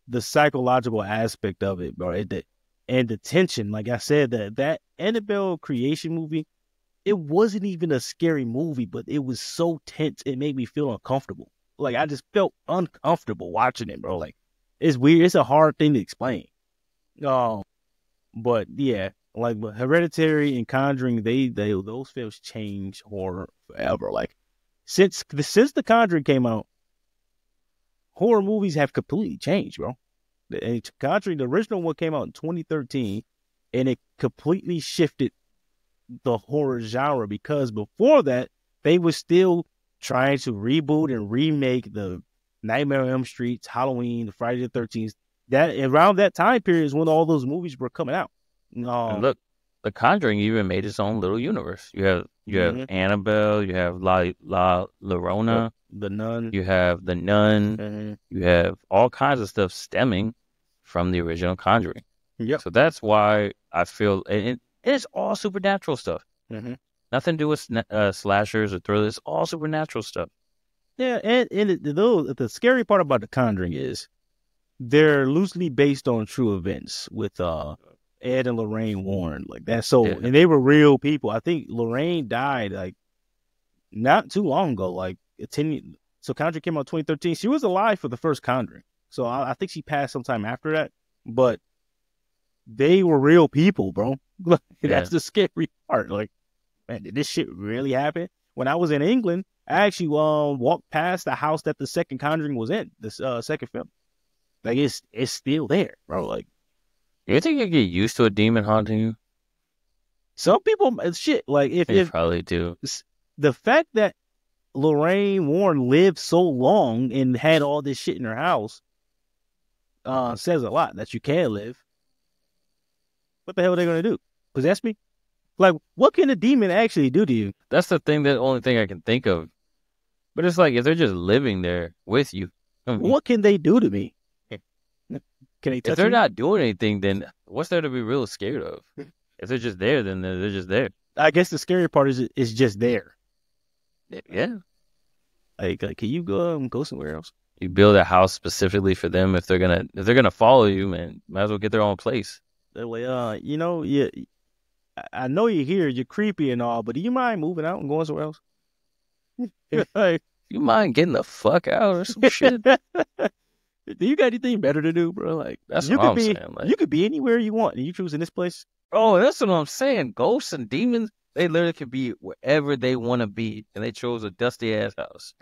the psychological aspect of it, bro, and the tension. Like I said, that Annabelle creation movie, it wasn't even a scary movie, but it was so tense it made me feel uncomfortable. Like I just felt uncomfortable watching it, bro. Like it's weird. It's a hard thing to explain. Um, but yeah, like Hereditary and Conjuring, they those films changed horror forever. Like since the Conjuring came out, horror movies have completely changed, bro. And Conjuring, the original one came out in 2013, and it completely shifted the horror genre because before that, they were still trying to reboot and remake the Nightmare on Elm Street, Halloween, the Friday the 13th. That around that time period is when all those movies were coming out. And look, The Conjuring even made its own little universe. You have Annabelle, you have La Llorona, the Nun, you have the Nun, you have all kinds of stuff stemming from the original Conjuring. Yep. So that's why I feel it's all supernatural stuff. Nothing to do with slashers or thrillers. It's all supernatural stuff. Yeah, and the scary part about The Conjuring is they're loosely based on true events with Ed and Lorraine Warren, like that. So, and they were real people. I think Lorraine died like not too long ago, like 10 years. So Conjuring came out in 2013. She was alive for the first Conjuring. So I think she passed sometime after that. But they were real people, bro. That's the scary part. Like, man, did this shit really happen? When I was in England, I actually walked past the house that the second Conjuring was in, this second film. Like, it's still there, bro. Like, you think you get used to a demon haunting you? Some people, shit. Like, if probably do. The fact that Lorraine Warren lived so long and had all this shit in her house says a lot that you can live. What the hell are they gonna do? Possess me? Like, what can a demon actually do to you? That's the only thing I can think of. But it's like if they're just living there with you, what can they do to me? Can they touch if they're me? not doing anything, then what's there to be real scared of? If they're just there, then they're just there. I guess the scary part is it's just there. Yeah. Like can you go somewhere else? You build a house specifically for them. If they're gonna follow you, man, might as well get their own place. They're like, yeah, I know you're here, you're creepy and all, but do you mind moving out and going somewhere else? Like, you mind getting the fuck out or some shit? Do you got anything better to do, bro? Like, that's what I'm saying. Like, you could be anywhere you want, and you choosing this place. Oh, that's what I'm saying. Ghosts and demons, they literally could be wherever they want to be, and they chose a dusty ass house.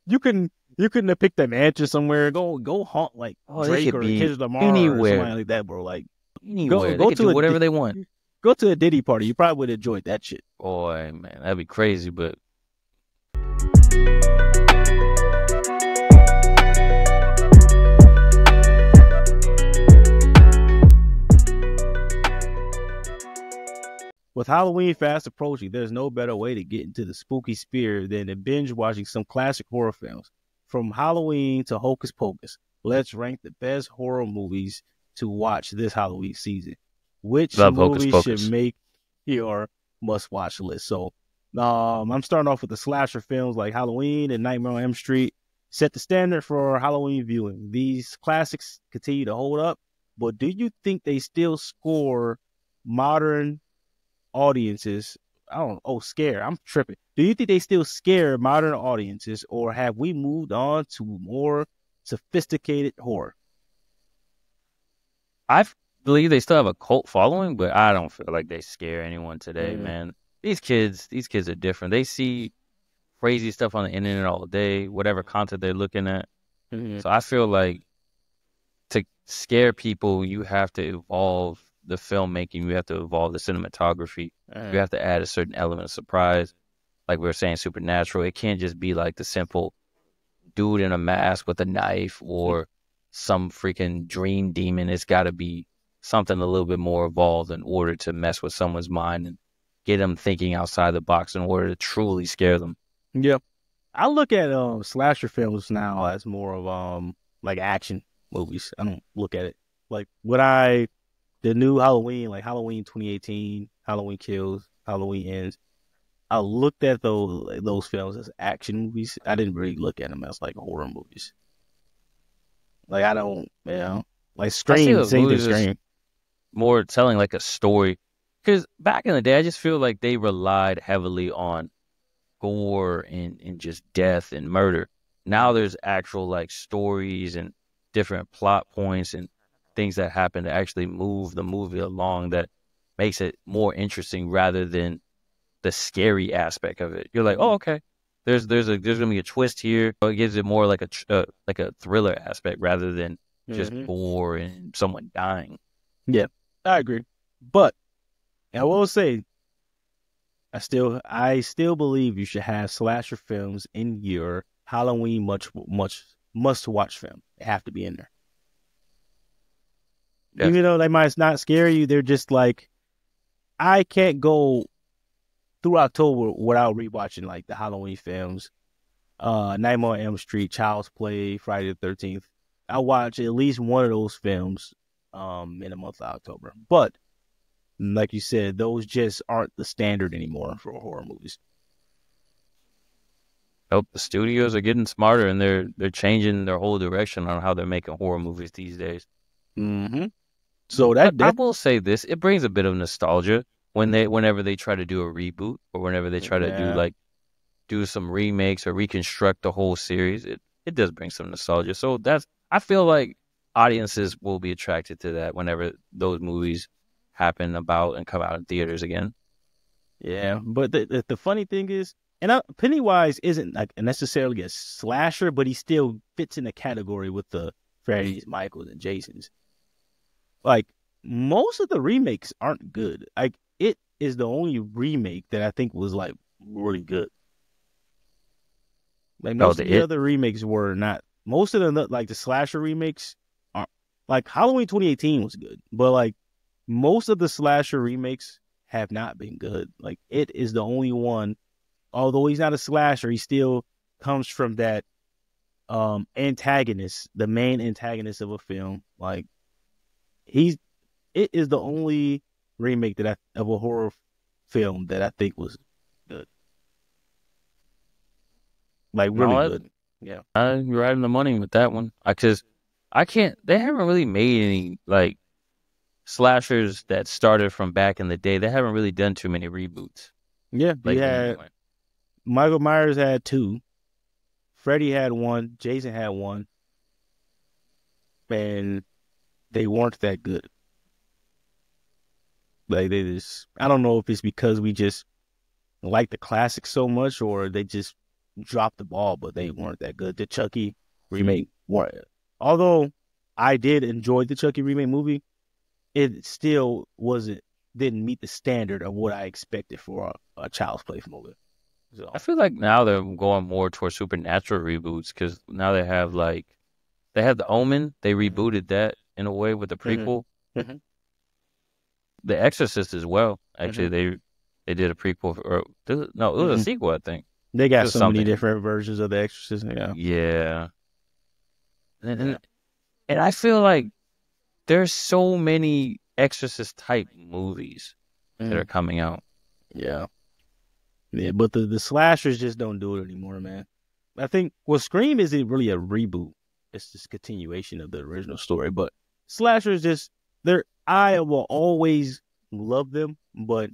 You couldn't have picked a mansion somewhere. Go haunt like Drake or Kendrick Lamar anywhere. or something like that, bro. Like anywhere. Go to whatever they want. Go to a Diddy party. You probably would have enjoyed that shit. Boy, man, that'd be crazy, but. With Halloween fast approaching, there's no better way to get into the spooky spirit than to binge watching some classic horror films. From Halloween to Hocus Pocus, let's rank the best horror movies to watch this Halloween season. Which movie should make your must-watch list? So, I'm starting off with the slasher films like Halloween and Nightmare on Elm Street. Set the standard for Halloween viewing. These classics continue to hold up, but do you think they still score modern audiences? Scare. I'm tripping. Do you think they still scare modern audiences, or have we moved on to more sophisticated horror? I believe they still have a cult following, but I don't feel like they scare anyone today, man. These kids are different. They see crazy stuff on the internet all day, whatever content they're looking at. So I feel like to scare people, you have to evolve the filmmaking, you have to evolve the cinematography. You have to add a certain element of surprise. Like we were saying, supernatural. It can't just be like the simple dude in a mask with a knife or some freaking dream demon. It's got to be something a little bit more evolved in order to mess with someone's mind and get them thinking outside the box in order to truly scare them. Yeah. I look at slasher films now as more of like action movies. I don't look at it like the new Halloween, like Halloween 2018, Halloween Kills, Halloween Ends. I looked at those films as action movies. I didn't really look at them as like horror movies. Like I don't, like I see Scream, those same thing. movies as Scream. more telling like a story. Because back in the day, I just feel like they relied heavily on gore and just death and murder. Now Mhm. there's actual like stories and different plot points and things that happen to actually move the movie along that makes it more interesting rather than the scary aspect of it. You're like, oh, Mhm. okay. There's gonna be a twist here. So it gives it more like like a thriller aspect rather than just Mhm. gore and someone dying. Yeah, I agree. But I will say, I still believe you should have slasher films in your Halloween much must watch film. They have to be in there. Yes. Even though they might not scare you, they're just like I can't go through October without rewatching like the Halloween films, Nightmare on Elm Street, Child's Play, Friday the 13th. I watch at least one of those films in the month of October. But like you said, those just aren't the standard anymore for horror movies. Nope, the studios are getting smarter and they're changing their whole direction on how they're making horror movies these days. Mm-hmm. So But I that will say this, it brings a bit of nostalgia whenever they try to do a reboot or whenever they try to yeah, do some remakes or reconstruct the whole series. It does bring some nostalgia. So that's I feel like audiences will be attracted to that whenever those movies happen about and come out in theaters again. yeah. But the funny thing is, Pennywise isn't like necessarily a slasher, but he still fits in the category with the Freddy's, Michaels, and Jasons. Like most of the remakes aren't good. Like it is the only remake that I think was like really good. Like Oh, most of the the It. other remakes were not. Most of the like the slasher remakes aren't. Like Halloween 2018 was good, but like most of the slasher remakes have not been good. Like it is the only one. Although he's not a slasher, he still comes from that antagonist, the main antagonist of a film. Like he's it is the only remake that of a horror film that I think was good, like really No, good. Yeah. you're right on the money with that one. Because I can't. They haven't really made any like slashers that started from back in the day. They haven't really done too many reboots Yeah, you lately, had anyway. Michael Myers had two, Freddy had one, Jason had one, and they weren't that good. Like they just, I don't know if it's because we just like the classics so much, or they just dropped the ball, but they weren't that good. The Chucky remake, although I did enjoy the Chucky remake movie, it still didn't meet the standard of what I expected for a Child's Play movie. I So, feel like now they're going more towards supernatural reboots because now they have the Omen. They hmm rebooted that in a way with the hmm prequel. hmm The Exorcist as well. Actually, hmm they did a prequel no, it was a hmm sequel. I think they it got was so many something. different versions of the Exorcism. Yeah, Yeah, and yeah, and, and I feel like there's so many Exorcist type movies that are hmm coming out. yeah, yeah. But the slashers just don't do it anymore, man. I think Scream isn't really a reboot; it's just continuation of the original story. But slashers just they're I will always love them, but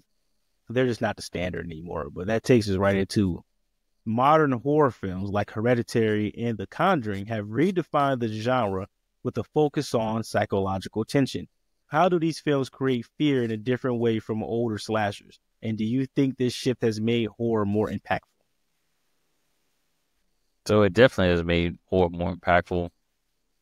they're just not the standard anymore. But that takes us right into modern horror films like Hereditary and The Conjuring have redefined the genre with a focus on psychological tension. How do these films create fear in a different way from older slashers? And do you think this shift has made horror more impactful? So it definitely has made horror more impactful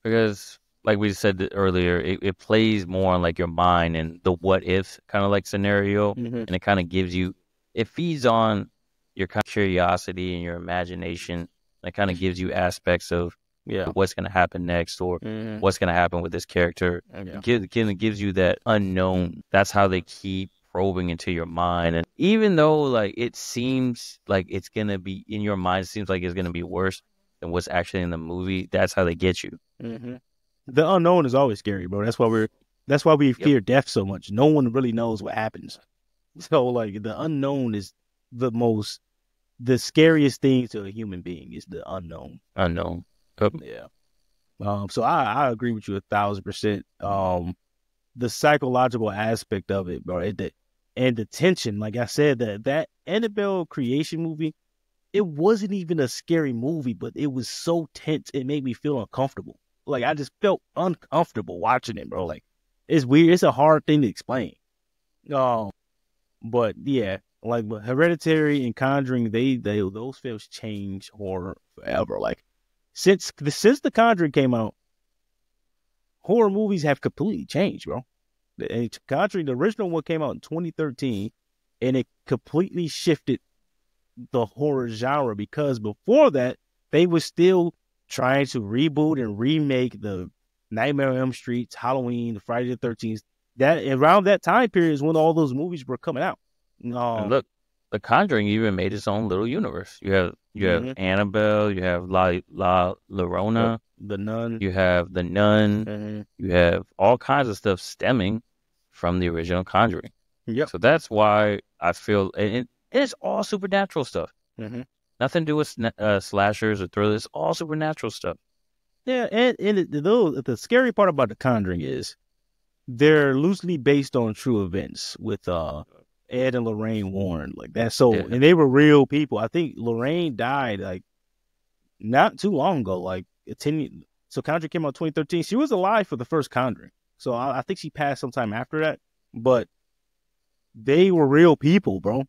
because, like we said earlier, it plays more on like your mind and the what if kind of like scenario, Mm-hmm. and it kind of it feeds on your kind of curiosity and your imagination. And it kind of gives you aspects of Yeah. what's going to happen next or Mm-hmm. what's going to happen with this character. Yeah. It gives you that unknown. That's how they keep probing into your mind. And even though like it seems like it's going to be in your mind, it seems like it's going to be worse than what's actually in the movie. That's how they get you. Mm-hmm. The unknown is always scary, bro. That's why we Yep. fear death so much. No one really knows what happens. So like the unknown is the scariest thing to a human being is the unknown. Unknown. Yep. Yeah. So I agree with you 1,000%. The psychological aspect of it, bro, and the tension. Like I said, that Annabelle creation movie, it wasn't even a scary movie, but it was so tense it made me feel uncomfortable. Like I just felt uncomfortable watching it, bro. Like it's weird. It's a hard thing to explain. Um, but yeah, like but Hereditary and Conjuring, they those films changed horror forever. Like since The Conjuring came out, horror movies have completely changed, bro. And Conjuring, the original one came out in 2013, and it completely shifted the horror genre because before that, they were still trying to reboot and remake the Nightmare on Elm Street, Halloween, the Friday the 13th. That around that time period is when all those movies were coming out. And look, The Conjuring even made its own little universe. You have Annabelle, you have La Llorona, the Nun, you have the Nun, you have all kinds of stuff stemming from the original Conjuring. Yep. So that's why I feel it's all supernatural stuff. Nothing to do with slashers or thrillers. It's all supernatural stuff. Yeah, and the scary part about The Conjuring is they're loosely based on true events with Ed and Lorraine Warren, like that. So, and they were real people. I think Lorraine died like not too long ago, like 10 years. So Conjuring came out 2013. She was alive for the first Conjuring. So I think she passed sometime after that. But they were real people, bro.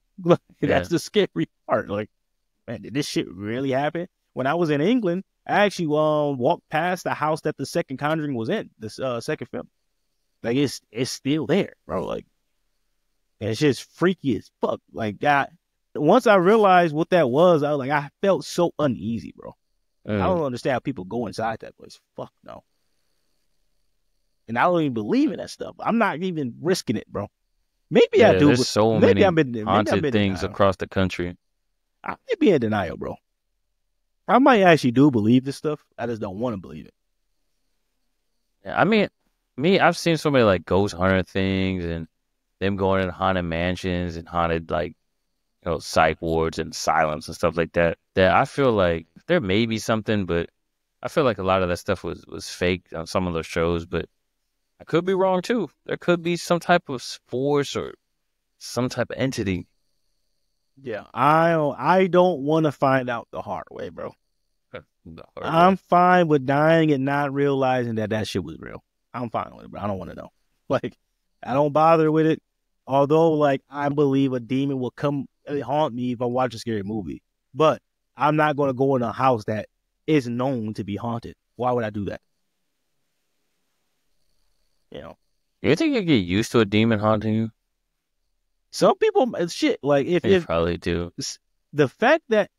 That's the scary part. Like, man, did this shit really happen? When I was in England, I actually walked past the house that the second Conjuring was in, this second film. Like, it's still there, bro. Like, and it's just freaky as fuck. Like, once I realized what that was, I was like, I felt so uneasy, bro. I don't understand how people go inside that place. Fuck no. And I don't even believe in that stuff. I'm not even risking it, bro. Maybe I do. There's so many haunted things across the country. I may be in denial, bro. I might actually do believe this stuff. I just don't want to believe it. Yeah, I mean, I've seen so many like ghost hunter things and them going in haunted mansions and haunted like psych wards and asylums and stuff like that. That I feel like there may be something, but I feel like a lot of that stuff was fake on some of those shows. But I could be wrong too. There could be some type of force or some type of entity. Yeah, I don't want to find out the hard way, bro. I'm fine with dying and not realizing that shit was real. I'm fine with it, bro. I don't want to know. Like, I don't bother with it. Although, like, I believe a demon will come haunt me if I watch a scary movie. But I'm not going to go in a house that is known to be haunted. Why would I do that? You think you get used to a demon haunting you? Some people, shit, like if probably do. The fact that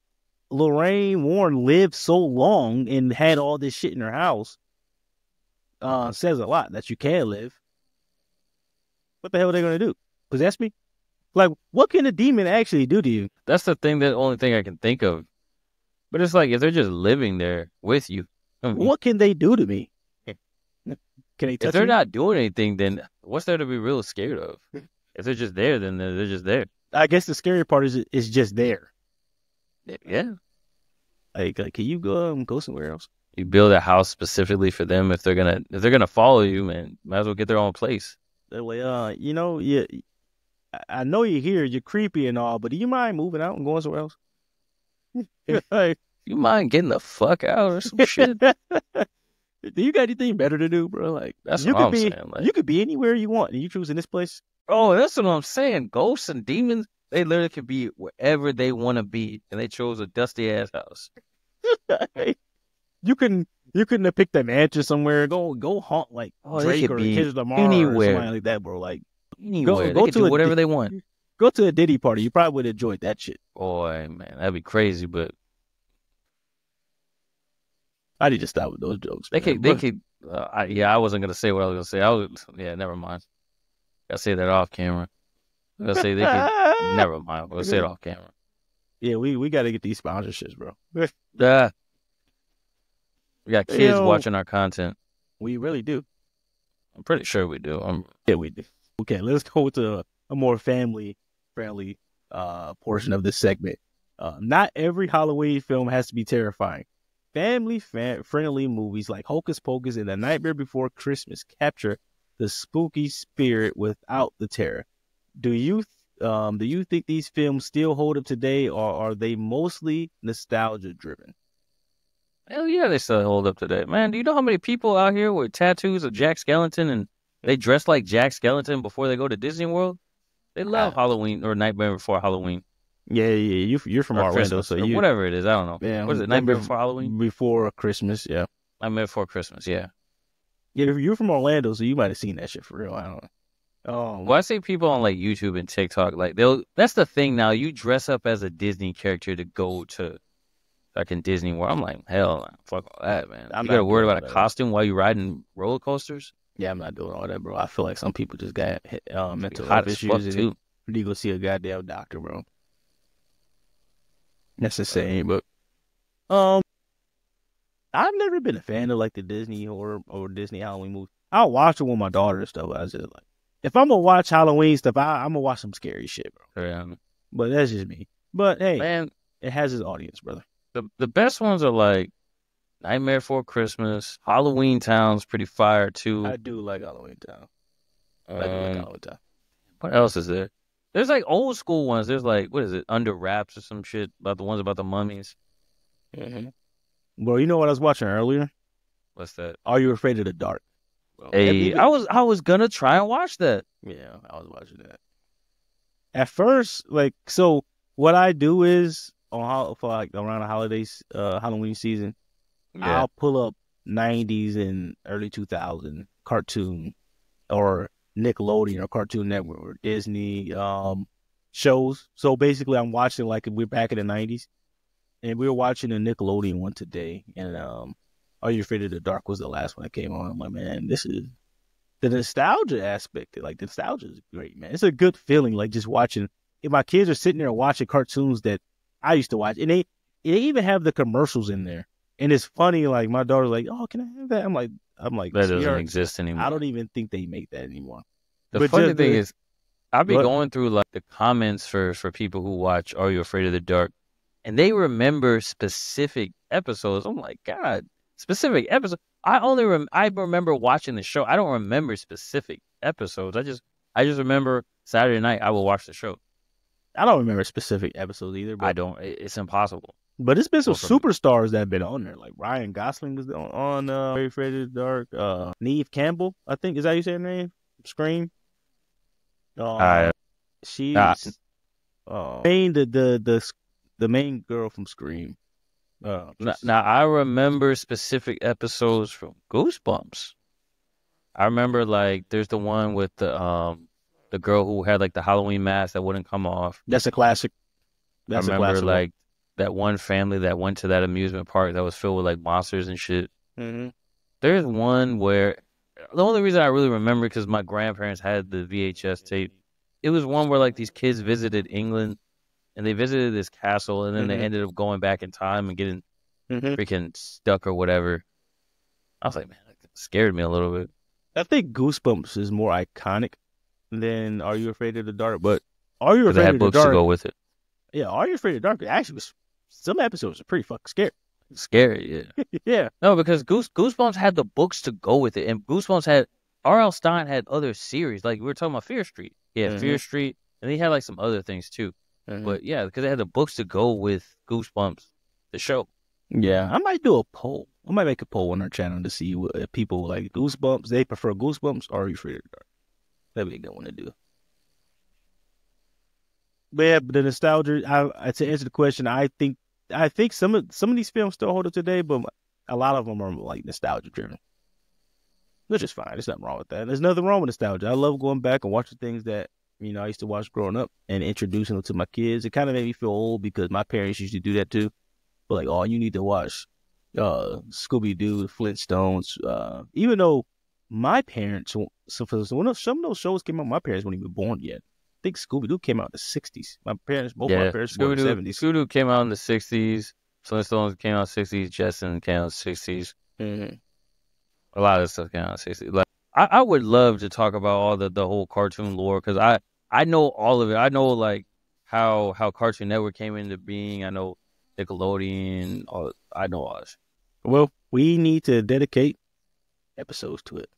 Lorraine Warren lived so long and had all this shit in her house says a lot that you can live. What the hell are they gonna do? Possess me? Like, what can a demon actually do to you? That's the only thing I can think of. But it's like if they're just living there with you, what can they do to me? Can they touch if they're me? not doing anything, then what's there to be real scared of? If they're just there, then they're just there. I guess the scary part is it's just there. Yeah. Like can you go somewhere else? You build a house specifically for them. If they're gonna follow you, man, might as well get their own place. They're like, yeah, I know you're here, you're creepy and all, but do you mind moving out and going somewhere else? Like, you mind getting the fuck out or some shit? Do you got anything better to do, bro? Like, that's what I'm saying. Like, you could be anywhere you want, and you choosing this place. Oh, that's what I'm saying. Ghosts and demons, they literally could be wherever they want to be, and they chose a dusty ass house. You couldn't have picked a mansion somewhere. Go haunt like Drake or Kendrick Lamar anywhere. or something like that, bro. Like anywhere. Go to whatever they want. Go to a Diddy party. You probably would enjoy that shit. Boy, man, that'd be crazy. But I need to stop with those jokes. They could. I wasn't gonna say what I was gonna say. Never mind. I say that off camera. I was gonna say they could. Never mind. We'll say it off camera. Yeah, we got to get these sponsorships, bro. We got kids watching our content. We really do. I'm pretty sure we do. Yeah, we do. Okay, let's go to a more family-friendly portion of this segment. Not every Halloween film has to be terrifying. family-friendly movies like Hocus Pocus and The Nightmare Before Christmas capture the spooky spirit without the terror. Do you think these films still hold up today, or are they mostly nostalgia driven? Hell yeah, they still hold up today. Man, do you know how many people out here with tattoos of Jack Skellington and they dress like Jack Skellington before they go to Disney World? They love Halloween or Nightmare Before Halloween. Yeah. You're from Or Orlando, Christmas, so or you whatever it is. I don't know. yeah. What is it? Nightmare Before Halloween? Before Christmas, yeah. Nightmare Before Christmas, yeah. Yeah, if you're from Orlando, so you might have seen that shit for real. I don't know. Well, I see people on like YouTube and TikTok, like that's the thing now. You dress up as a Disney character to go to like in Disney World. I'm like, hell, fuck all that, man. You gotta worry about a costume while you riding roller coasters. Yeah, I'm not doing all that, bro. I feel like some people just got mental hot health as fuck issues. too. You go see a goddamn doctor, bro. That's insane, but I've never been a fan of like the Disney horror or Disney Halloween movies. I'll watch it with my daughter and stuff. I just like, if I'm gonna watch Halloween stuff, I'm gonna watch some scary shit, bro. Yeah. But that's just me. But hey, man, it has its audience, brother. The best ones are like Nightmare Before Christmas, Halloween Town's pretty fire too. I do like Halloween Town. I do like Halloween Town. What else is there? There's like old school ones. There's like, what is it, Under Wraps or some shit about the ones about the mummies. Mm-hmm. Bro, you know what I was watching earlier? What's that? Are You Afraid of the Dark? Bro, hey, I was gonna try and watch that. Yeah, I was watching that. At first, like, so what I do is for like around the holidays, Halloween season, I'll pull up 90s and early 2000 cartoon or Nickelodeon or Cartoon Network or Disney shows. So basically, I'm watching like we're back in the 90s, and we were watching a Nickelodeon one today, and Are You Afraid of the Dark was the last one that came on. I'm like, man, this is the nostalgia aspect. Like, the nostalgia is great, man. It's a good feeling, like just watching. If my kids are sitting there watching cartoons that I used to watch, and they even have the commercials in there, and it's funny. Like my daughter's like, "Oh, can I have that?" I'm like, that doesn't exist anymore. I don't even think they make that anymore. The funny thing is, I'll be going through like the comments for people who watch Are You Afraid of the Dark, and they remember specific episodes. I'm like, God, specific episodes. I remember watching the show. I don't remember specific episodes. I just remember Saturday night I will watch the show. I don't remember specific episodes either. But I don't. It's impossible. But it's been some superstars that have been on there. Like Ryan Gosling was on Are You Afraid of the Dark. Neve Campbell, I think, is that how you say her name? Scream. She's the main girl from Scream. Now I remember specific episodes from Goosebumps. I remember like there's the one with the girl who had like the Halloween mask that wouldn't come off. That's a classic. I remember like that one family that went to that amusement park that was filled with like monsters and shit. Mm-hmm. There's one where the only reason I really remember because my grandparents had the VHS tape. It was one where like these kids visited England and they visited this castle and then they ended up going back in time and getting freaking stuck or whatever. I was like, man, that scared me a little bit. I think Goosebumps is more iconic than Are You Afraid of the Dark, but Are You Afraid of the Dark? They had books to go with it. Yeah, Are You Afraid of the Dark? Actually, some episodes are pretty fucking scary. Scary, yeah. Yeah. No, because Goosebumps had the books to go with it, and Goosebumps had R.L. Stine had other series, like we were talking about Fear Street. Yeah, Fear Street, and he had like some other things too. But yeah, because they had the books to go with Goosebumps, the show. Yeah, I might do a poll. I might make a poll on our channel to see what people like Goosebumps. They prefer Goosebumps or Are You Afraid of the Dark? That'd be a good one to do. But yeah, the nostalgia. To answer the question, I think some of these films still hold up today, but a lot of them are like nostalgia driven, which is fine. There's nothing wrong with that. There's nothing wrong with nostalgia. I love going back and watching things that I used to watch growing up and introducing them to my kids. It kind of made me feel old because my parents used to do that too. But like, oh, you need to watch Scooby Doo, Flintstones. Even though my parents, when some of those shows came out, my parents weren't even born yet. I think Scooby Doo came out in the 60s. Both my parents were in the 70s. Scooby Doo came out in the 60s. Flintstones came out in the 60s. Jetson came out in the 60s. Mm-hmm. A lot of stuff came out in the 60s. Like, I would love to talk about all the whole cartoon lore because I know all of it. I know like how Cartoon Network came into being. I know Nickelodeon. I know all this. Well, we need to dedicate episodes to it.